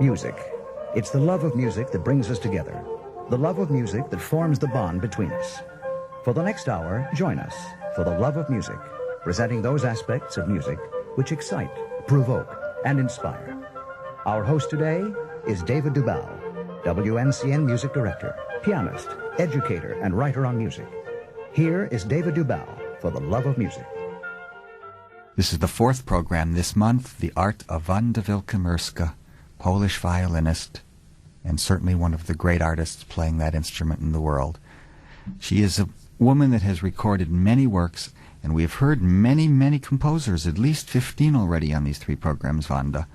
Music. It's the love of music that brings us together. The love of music that forms the bond between us. For the next hour, join us for the love of music, presenting those aspects of music which excite, provoke, and inspire. Our host today is David Dubal, WNCN music director, pianist, educator, and writer on music. Here is David Dubal for the love of music. This is the fourth program this month, The Art of Wanda Wiłkomirska, Polish violinist, and certainly one of the great artists playing that instrument in the world. She is a woman that has recorded many works, and we have heard many, many composers, at least 15 already on these three programs, Wanda.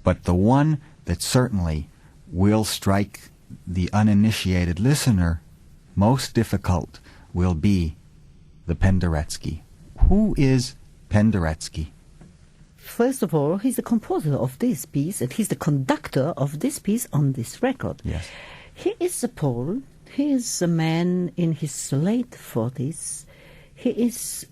But the one that certainly will strike the uninitiated listener most difficult will be the Penderecki. Who is Penderecki? First of all, he's the composer of this piece, and he's the conductor of this piece on this record. Yes. He is a Pole. He is a man in his late 40s. He is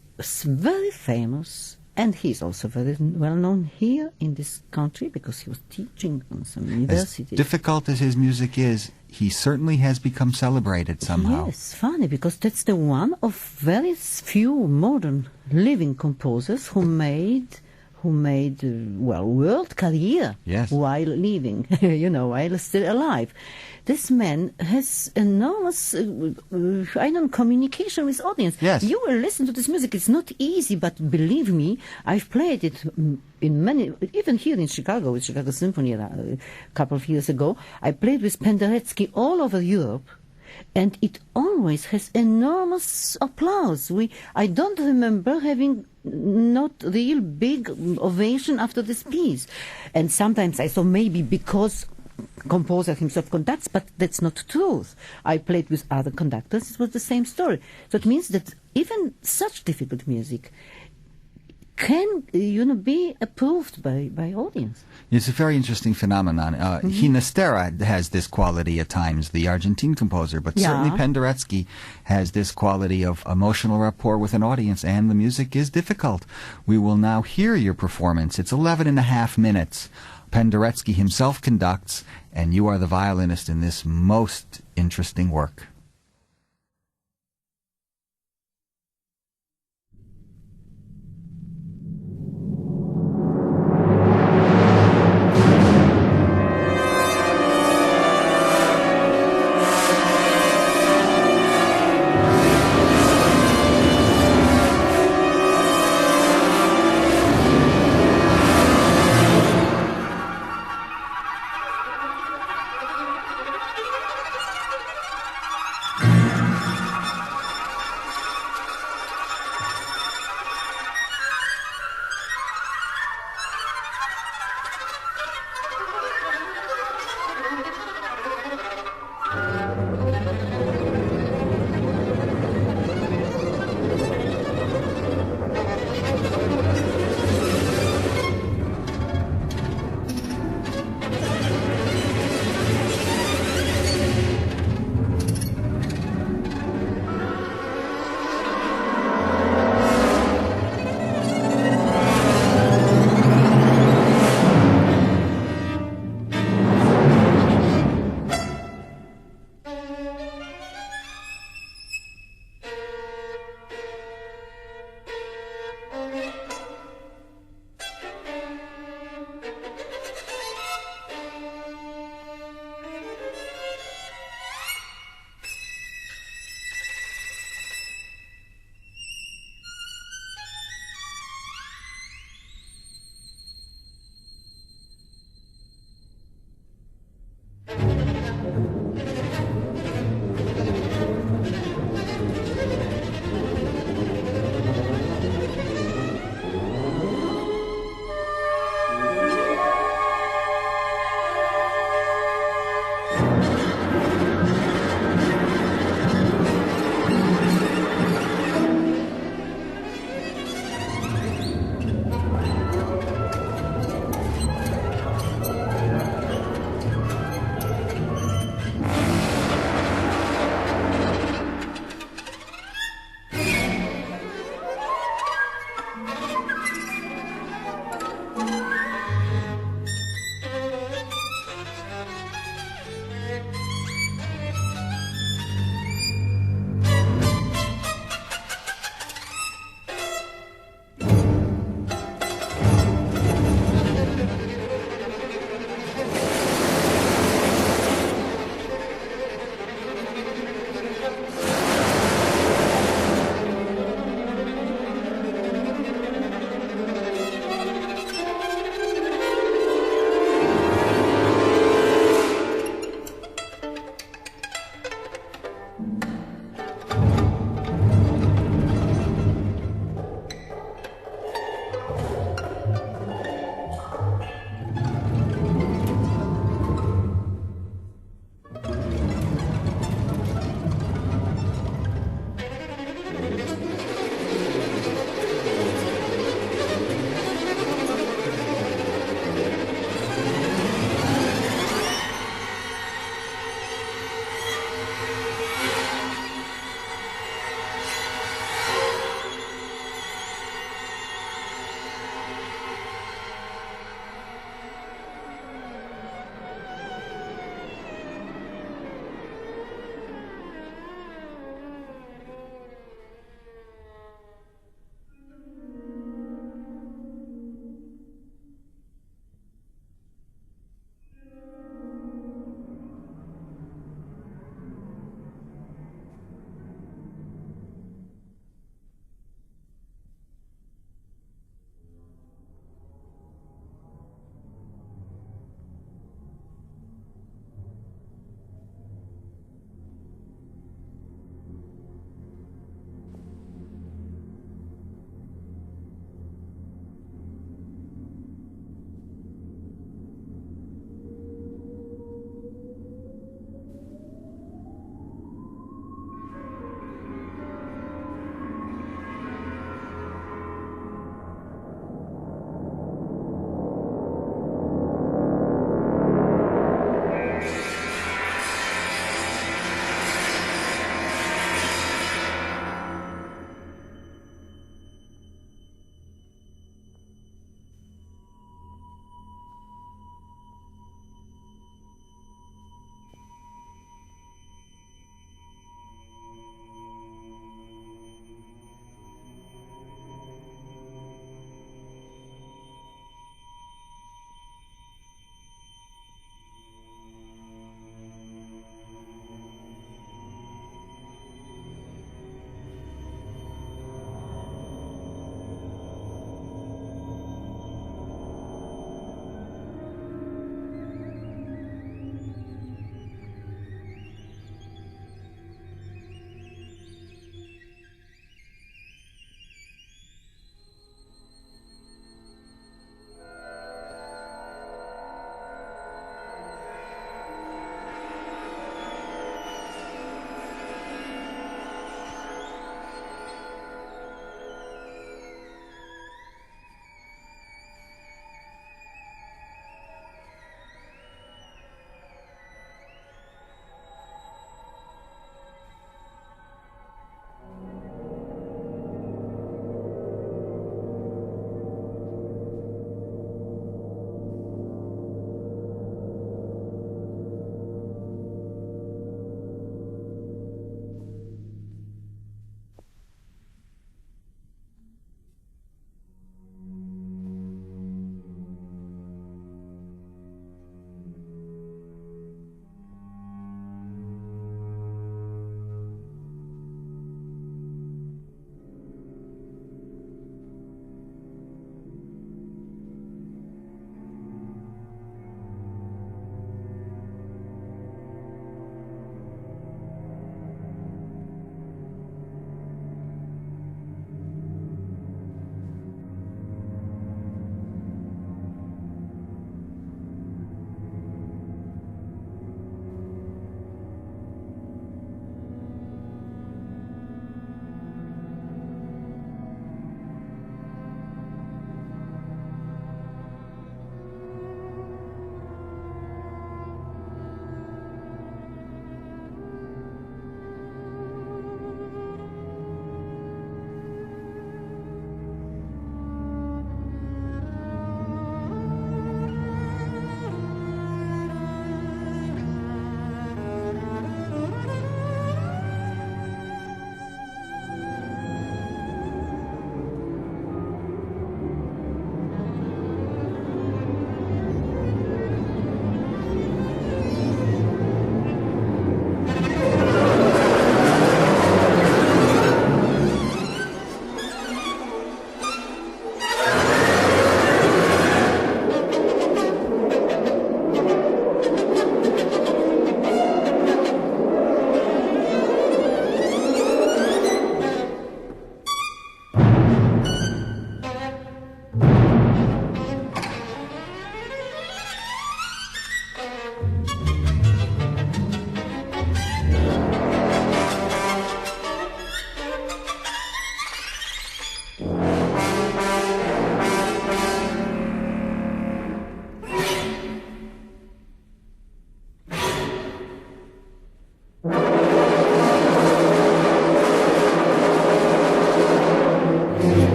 very famous, and he's also very well known here in this country because he was teaching on some universities. As difficult as his music is, he certainly has become celebrated somehow. Yes, funny, because that's the one of very few modern living composers who made world career while living, while still alive. This man has enormous, communication with audience. Yes. You will listen to this music. It's not easy, but believe me, I've played it in many, even here in Chicago, with Chicago Symphony a couple of years ago. I played with Penderecki all over Europe. And it always has enormous applause. I don't remember having not real big ovation after this piece. And sometimes I thought maybe because composer himself conducts, but that's not true. I played with other conductors. It was the same story. So it means that even such difficult music can, be approved by audience. It's a very interesting phenomenon. Ginastera has this quality at times, the Argentine composer, but certainly Penderecki has this quality of emotional rapport with an audience, and the music is difficult. We will now hear your performance. It's 11 and a half minutes. Penderecki himself conducts, and you are the violinist in this most interesting work.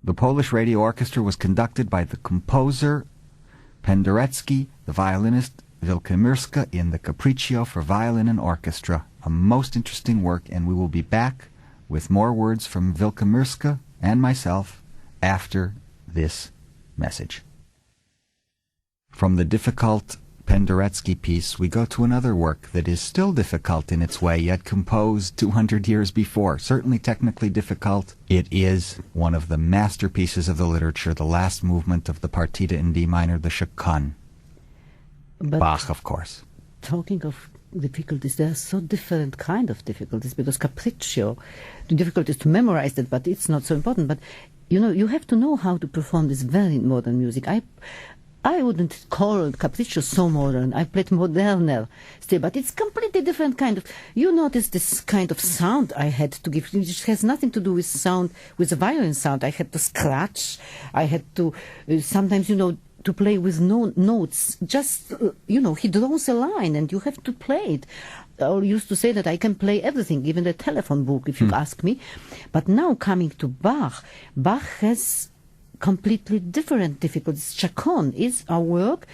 The Polish Radio Orchestra was conducted by the composer Penderecki, the violinist Wiłkomirska in the Capriccio for violin and orchestra. A most interesting work, and we will be back with more words from Wiłkomirska and myself after this message. From the difficult Penderecki piece, we go to another work that is still difficult in its way, yet composed 200 years before. Certainly technically difficult. It is one of the masterpieces of the literature, the last movement of the Partita in D minor, the Chaconne. Bach, of course. Talking of difficulties, there are so different kind of difficulties, because Capriccio, the difficulty is to memorize it, but it's not so important. But, you have to know how to perform this very modern music. I wouldn't call Capriccio so modern. I played moderner still, but it's completely different kind of... You notice this kind of sound I had to give. It has nothing to do with sound, with the violin sound. I had to scratch. I had to, sometimes, to play with no notes. Just, he draws a line and you have to play it. I used to say that I can play everything, even the telephone book, if you ask me. But now coming to Bach has completely different difficulties. Chaconne is a work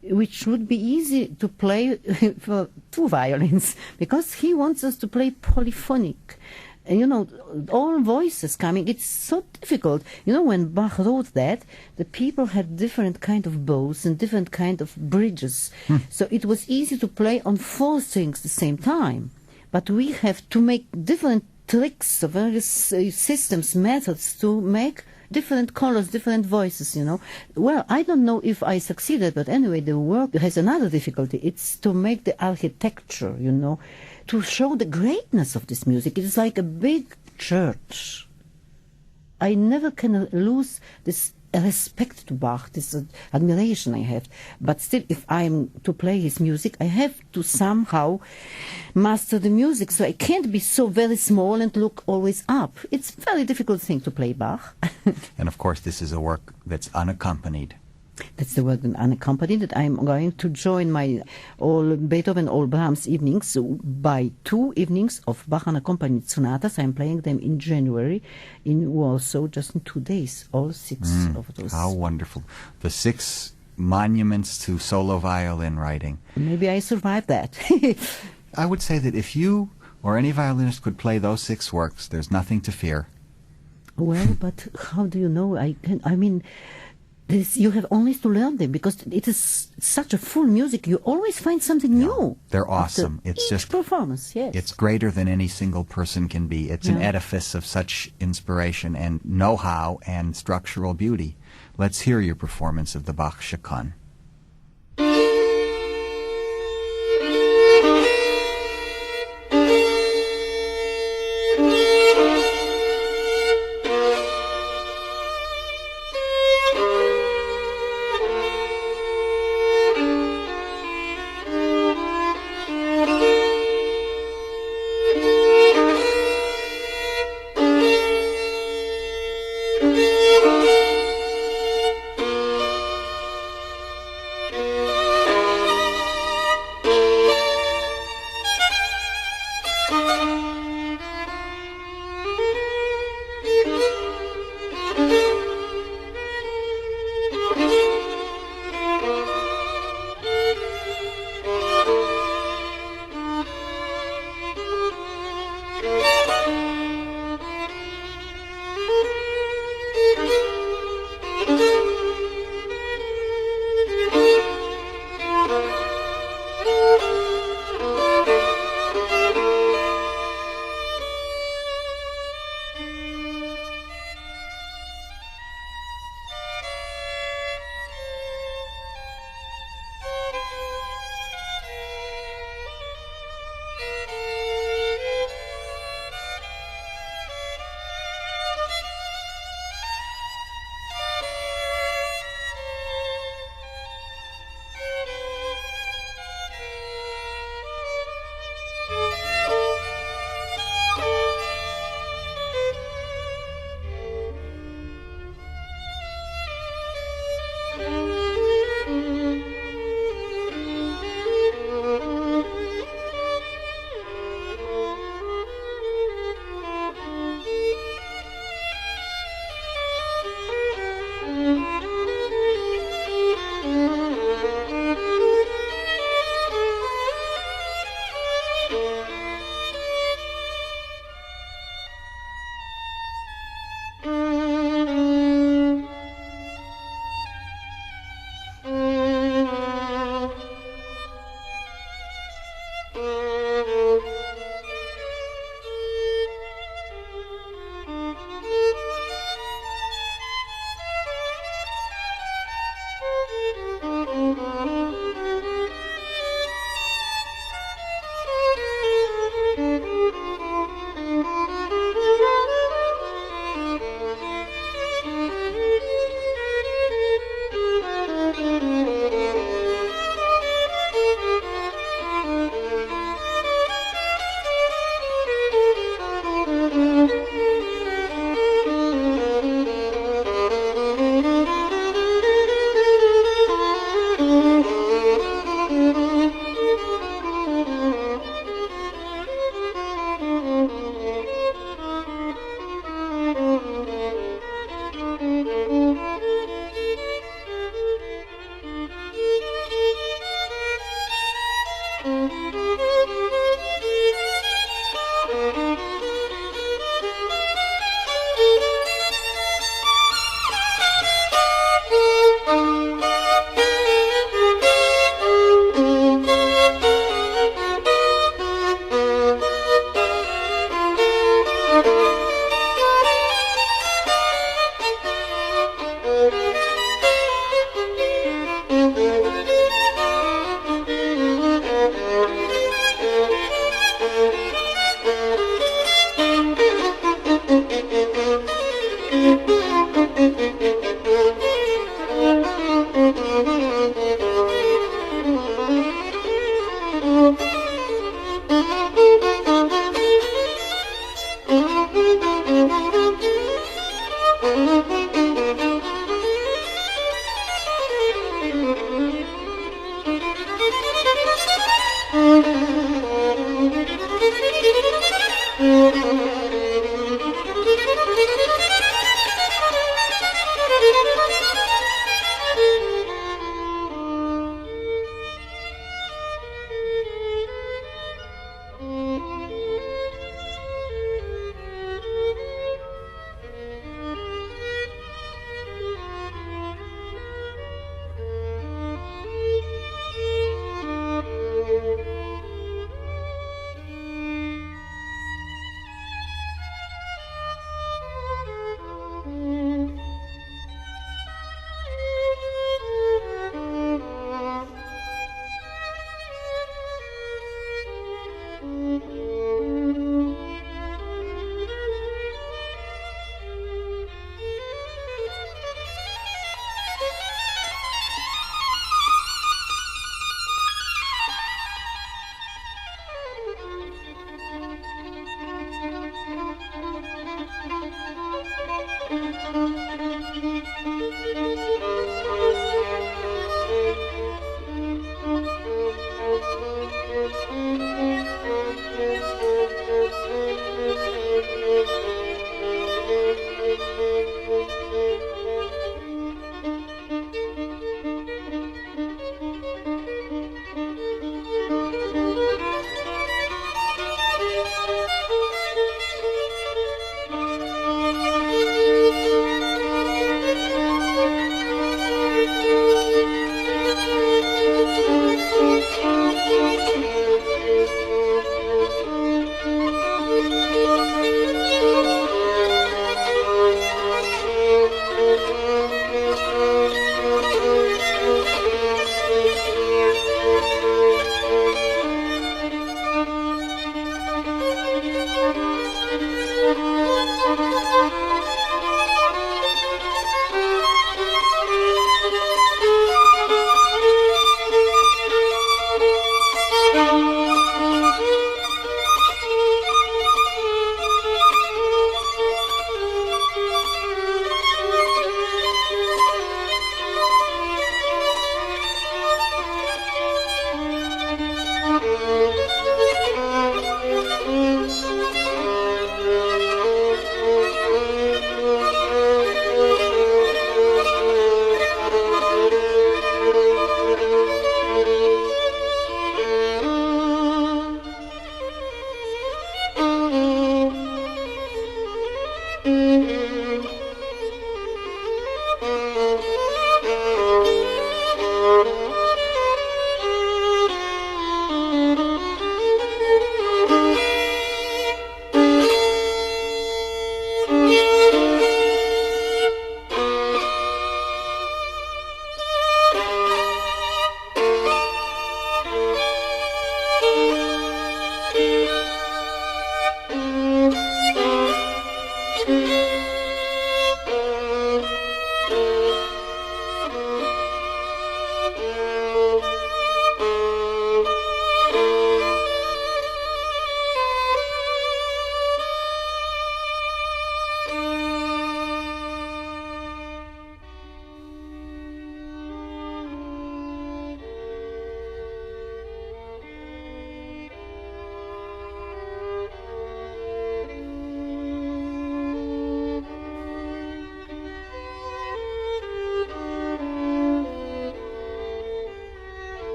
which would be easy to play for two violins, because he wants us to play polyphonic. And, all voices coming, it's so difficult. When Bach wrote that, the people had different kind of bows and different kind of bridges. So it was easy to play on four strings at the same time. But we have to make different tricks of various systems, methods to make different colors, different voices, Well, I don't know if I succeeded, but anyway, the work has another difficulty. It's to make the architecture, to show the greatness of this music. It is like a big church. I never can lose this respect to Bach, this admiration I have. But still, if I'm to play his music, I have to somehow master the music. So I can't be so very small and look always up. It's a very difficult thing to play Bach. And of course, this is a work that's unaccompanied. That's the word, unaccompanied, that I'm going to join my all Beethoven, all Brahms evenings by 2 evenings of Bach unaccompanied sonatas. I'm playing them in January in Warsaw, just in 2 days, all 6 of those. How wonderful. The 6 monuments to solo violin writing. Maybe I survived that. I would say that if you or any violinist could play those 6 works, there's nothing to fear. Well, but how do you know? You have only to learn them, because it is such a full music. You always find something new. They're awesome. It's just performance. Yes, it's greater than any single person can be. It's an edifice of such inspiration and know-how and structural beauty. Let's hear your performance of the Bach Chaconne.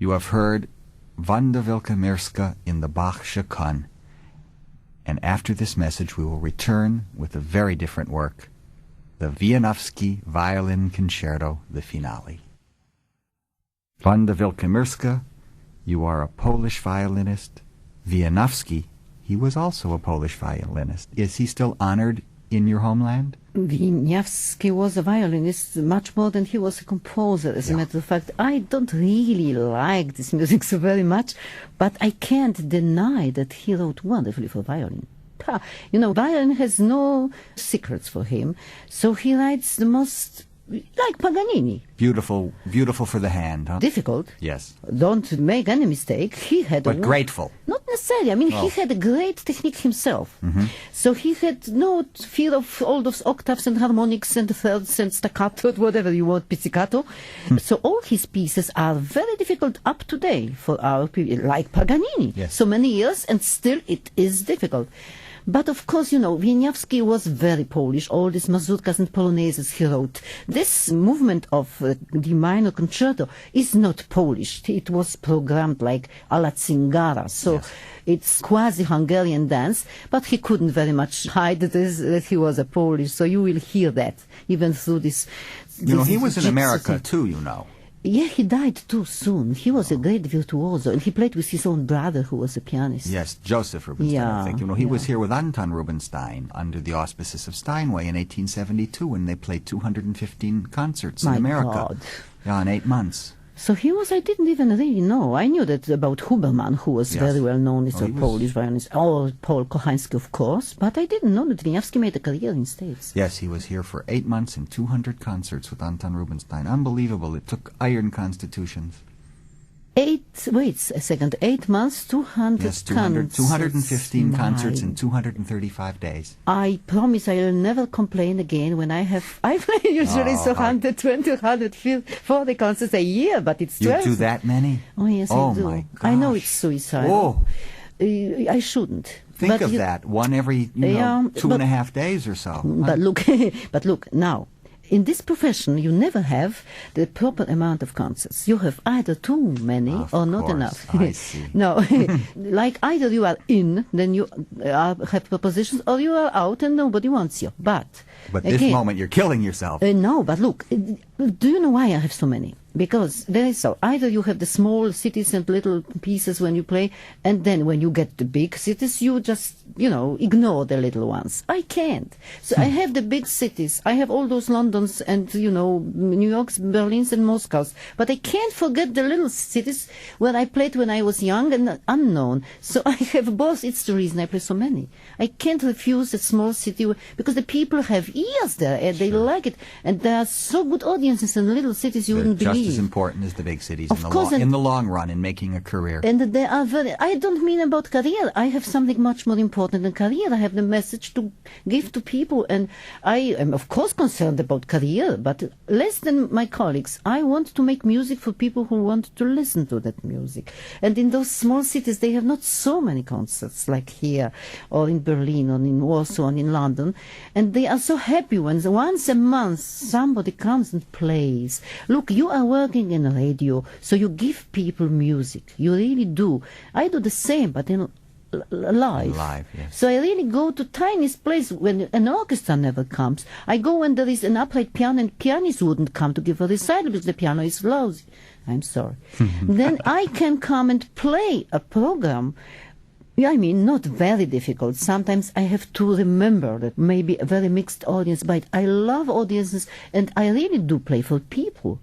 You have heard Wanda Wiłkomirska in the Bach Chaconne, and after this message we will return with a very different work, the Wieniawski Violin Concerto, the finale. Wanda Wiłkomirska, you are a Polish violinist. Wieniawski, he was also a Polish violinist. Is he still honored in your homeland? Wieniawski was a violinist much more than he was a composer. As a matter of fact, I don't really like this music so very much, but I can't deny that he wrote wonderfully for violin. You know, violin has no secrets for him, so he writes the most like Paganini. Beautiful, beautiful for the hand, huh? Difficult. Yes. Don't make any mistake. He had But grateful. Not necessarily. I mean, he had a great technique himself. So he had no fear of all those octaves and harmonics and thirds and staccato, whatever you want, pizzicato. So all his pieces are very difficult up to date for our people, like Paganini. Yes. So many years, and still it is difficult. But of course, you know, Wieniawski was very Polish. All these mazurkas and polonaises he wrote. This movement of D minor concerto is not Polish. It was programmed like alla Zingara. So it's quasi-Hungarian dance, but he couldn't very much hide this, that he was a Polish. So you will hear that even through this. You know, he was in gypsy America thing. too, you know. Yeah, he died too soon. He was a great virtuoso, and he played with his own brother, who was a pianist. Yes, Joseph Rubinstein, I Yeah, think. You know, he was yeah. here with Anton Rubinstein under the auspices of Steinway in 1872 when they played 215 concerts My in America. God. Yeah, in 8 months. So he was, I didn't even really know. I knew that about Huberman, who was Yes. very well known as Oh, a he was- Polish violinist, or Paul Kochański, of course, but I didn't know that Wieniawski made a career in States. Yes, he was here for 8 months and 200 concerts with Anton Rubinstein. Unbelievable. It took iron constitutions. 8 months, 200 Yes, 215 concerts. concerts My in 235 days. I promise I'll never complain again when I play usually so 120, 140 concerts a year, but it's You 12. do that many? Oh, yes, Oh, I do. my I know gosh. it's suicidal. Oh, I shouldn't. think But of you- that. One every, Yeah, two and a half days or so. But look, now, in this profession, you never have the proper amount of concerts. You have either too many Of or not course, enough. I see. No, like either you are in, then you have propositions, or you are out and nobody wants you. But But this again, moment, you're killing yourself. no, but look, do you know why I have so many? Because there is so either you have the small cities and little pieces when you play, and then when you get the big cities, you just ignore the little ones. I can't. So I have the big cities. I have all those Londons and New Yorks, Berlins, and Moscows. But I can't forget the little cities where I played when I was young and unknown. So I have both. It's the reason I play so many. I can't refuse a small city because the people have ears there and they like it, and there are so good audiences in little cities you They're wouldn't just believe. as important as the big cities Of course, and- in the long run in making a career. And they are very. I don't mean about career. I have something much more important than career. I have the message to give to people, and I am of course concerned about career, but less than my colleagues. I want to make music for people who want to listen to that music. And in those small cities, they have not so many concerts like here, or in Berlin, or in Warsaw, or in London, and they are so happy when once a month somebody comes and plays. Look, you are working in radio, so you give people music. You really do. I do the same, but in live. Live, yes. So I really go to tiniest place when an orchestra never comes. I go when there is an upright piano and pianists wouldn't come to give a recital because the piano is lousy. I'm sorry. Then I can come and play a program. I mean, not very difficult. Sometimes I have to remember that maybe a very mixed audience, but I love audiences and I really do play for people.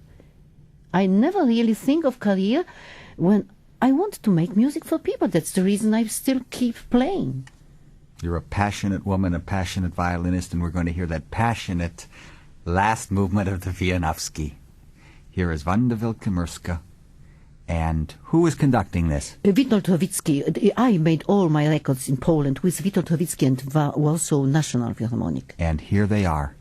I never really think of career when I want to make music for people. That's the reason I still keep playing. You're a passionate woman, a passionate violinist, and we're going to hear that passionate last movement of the Wieniawski. Here is Wanda Wiłkomirska. And who is conducting this? Witold Howicki. I made all my records in Poland with Witold Howicki and Warsaw National Philharmonic. And here they are.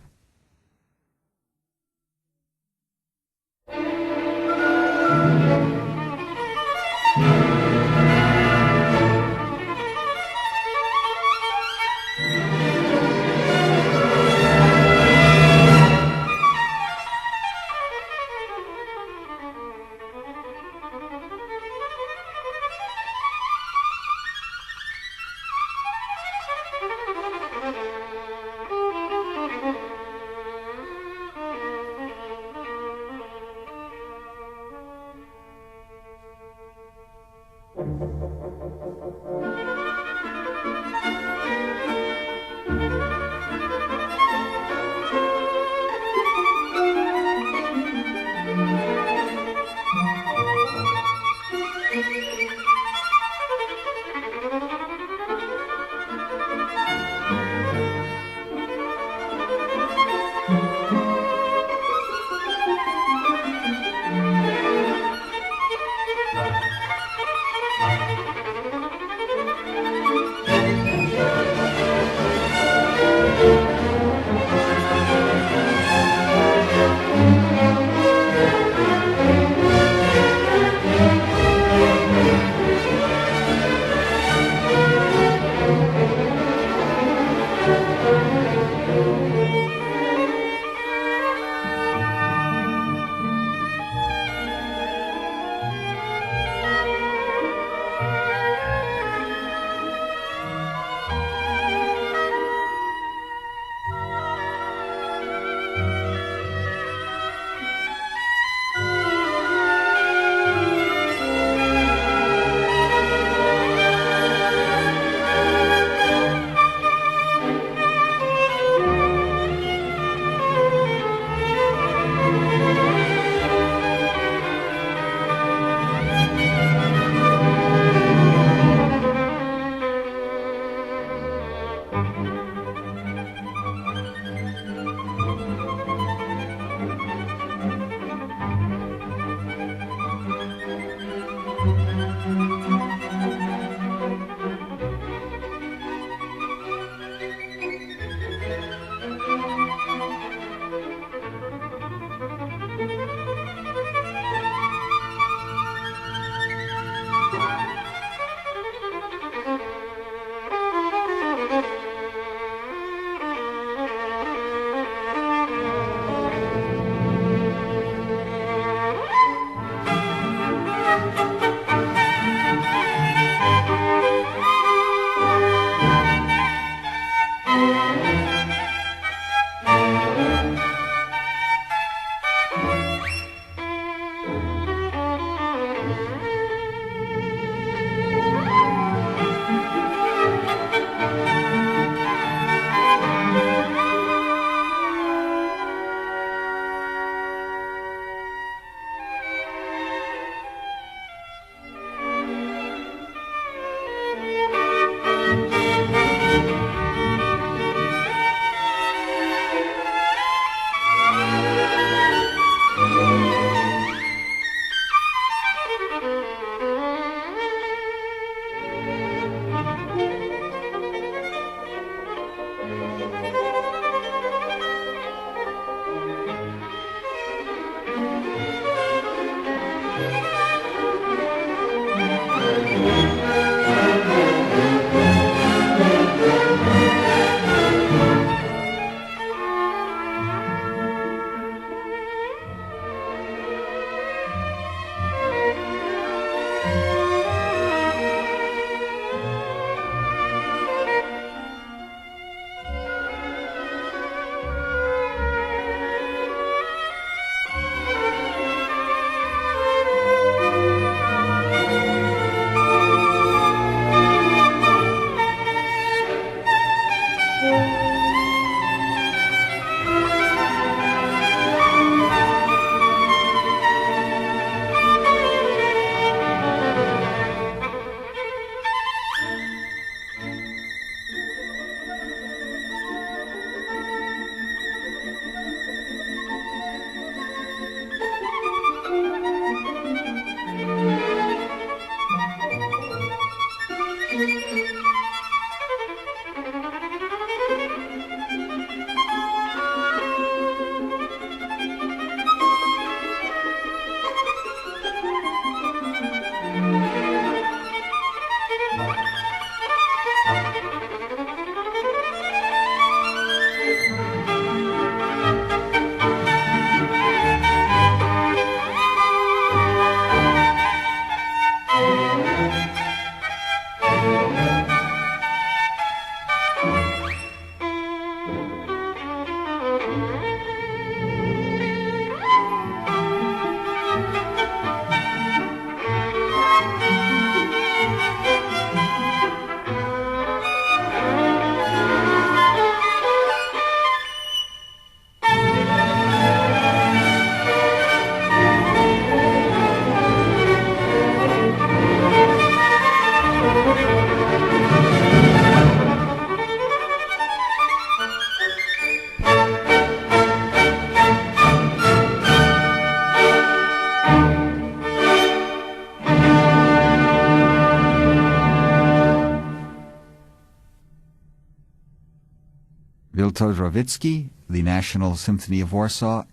Miltorovitsky, the National Symphony of Warsaw,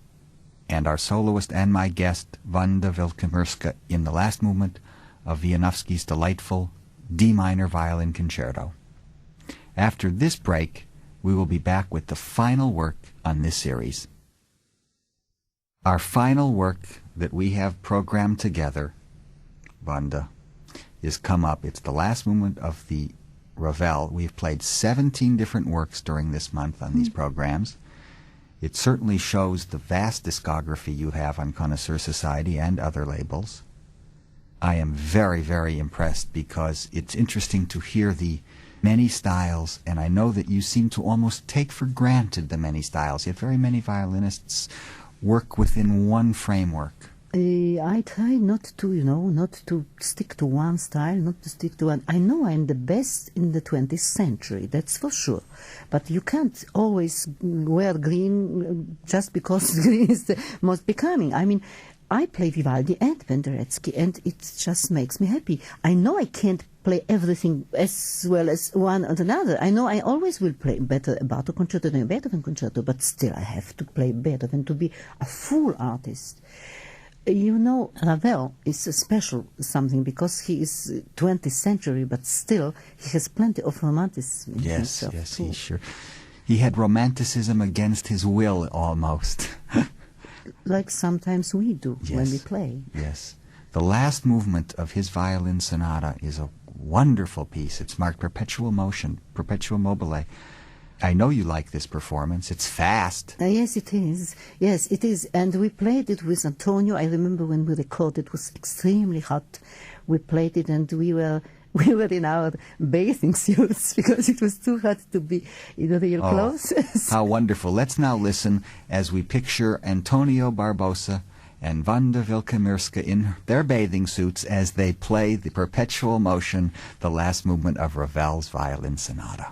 and our soloist and my guest, Wanda Wiłkomirska, in the last movement of Wieniawski's delightful D minor violin concerto. After this break, we will be back with the final work on this series. Our final work that we have programmed together, Wanda, is come up. It's the last movement of the Ravel. We've played 17 different works during this month on these programs. It certainly shows the vast discography you have on Connoisseur Society and other labels. I am very, very impressed because it's interesting to hear the many styles, and I know that you seem to almost take for granted the many styles, yet very many violinists work within one framework. I try not to stick to one style, not to stick to one. I know I'm the best in the 20th century, that's for sure. But you can't always wear green just because green is the most becoming. I mean, I play Vivaldi and Penderecki, and it just makes me happy. I know I can't play everything as well as one or another. I know I always will play better a Bartok concerto than a Beethoven concerto, but still I have to play Beethoven to be a full artist. You know, Ravel is a special something because he is 20th century, but still he has plenty of romanticism in himself. Yes, he sure. He had romanticism against his will almost. Like sometimes we do when we play. Yes. The last movement of his Violin Sonata is a wonderful piece. It's marked perpetual motion, perpetual mobile. I know you like this performance. It's fast. Yes, it is. Yes, it is. And we played it with Antonio. I remember when we recorded, it was extremely hot. We played it and we were in our bathing suits because it was too hot to be in real clothes. How wonderful. Let's now listen as we picture Antonio Barbosa and Wanda Wiłkomirska in their bathing suits as they play the perpetual motion, the last movement of Ravel's Violin Sonata.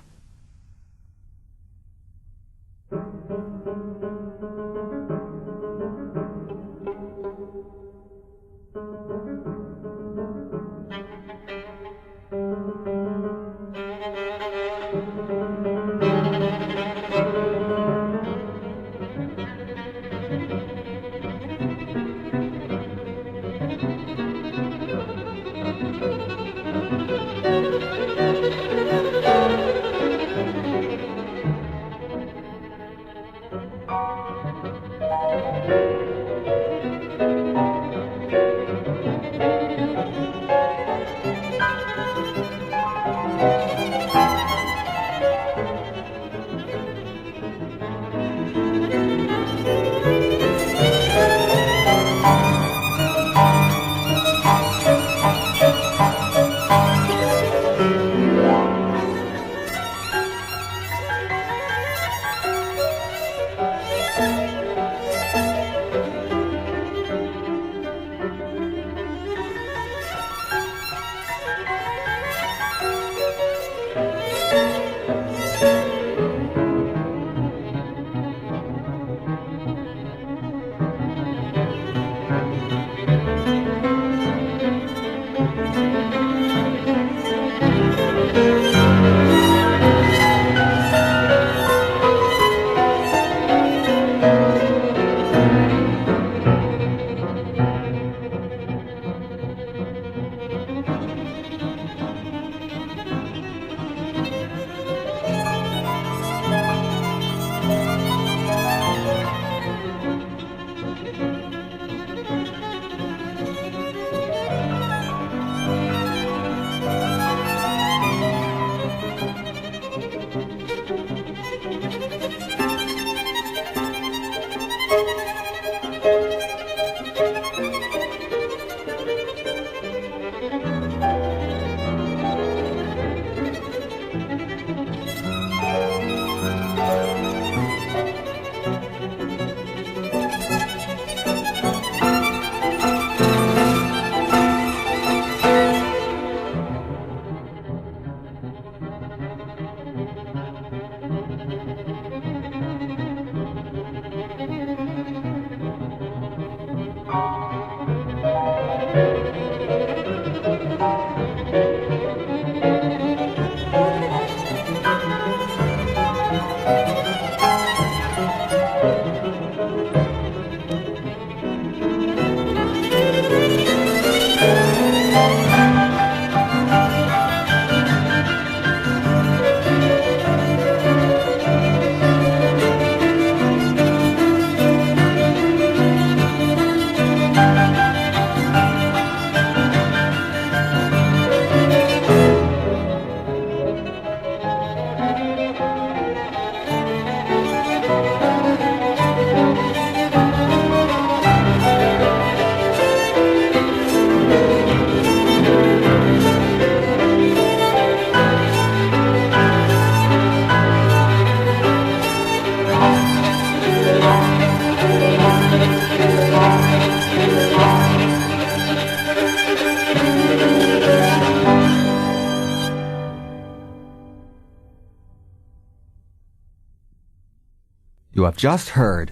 You have just heard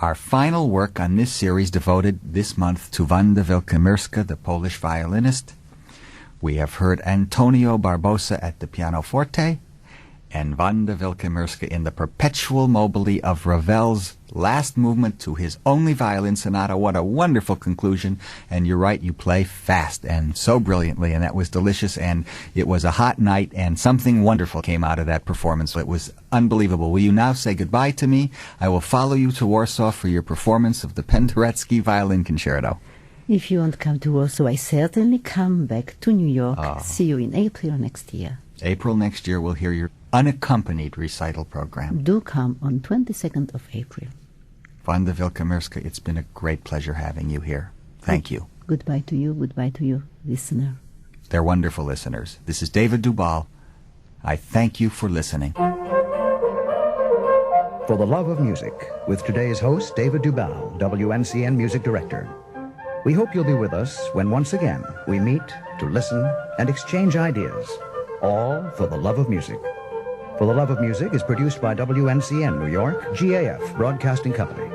our final work on this series devoted this month to Wanda Wiłkomirska, the Polish violinist. We have heard Antonio Barbosa at the pianoforte and Wanda Wiłkomirska in the perpetual mobile of Ravel's last movement to his only violin sonata. What a wonderful conclusion. And you're right, you play fast and so brilliantly, and that was delicious, and it was a hot night, and something wonderful came out of that performance. It was unbelievable. Will you now say goodbye to me? I will follow you to Warsaw for your performance of the Penderecki Violin Concerto. If you won't come to Warsaw, I certainly come back to New York. See you in April next year. April next year, we'll hear your unaccompanied recital program. Do come on 22nd of April. Wanda Wiłkomirska, it's been a great pleasure having you here. Thank you. Goodbye to you, listener. They're wonderful listeners. This is David Dubal. I thank you for listening. For the Love of Music, with today's host, David Dubal, WNCN Music Director. We hope you'll be with us when once again we meet to listen and exchange ideas, all for the love of music. For the Love of Music is produced by WNCN New York, GAF Broadcasting Company.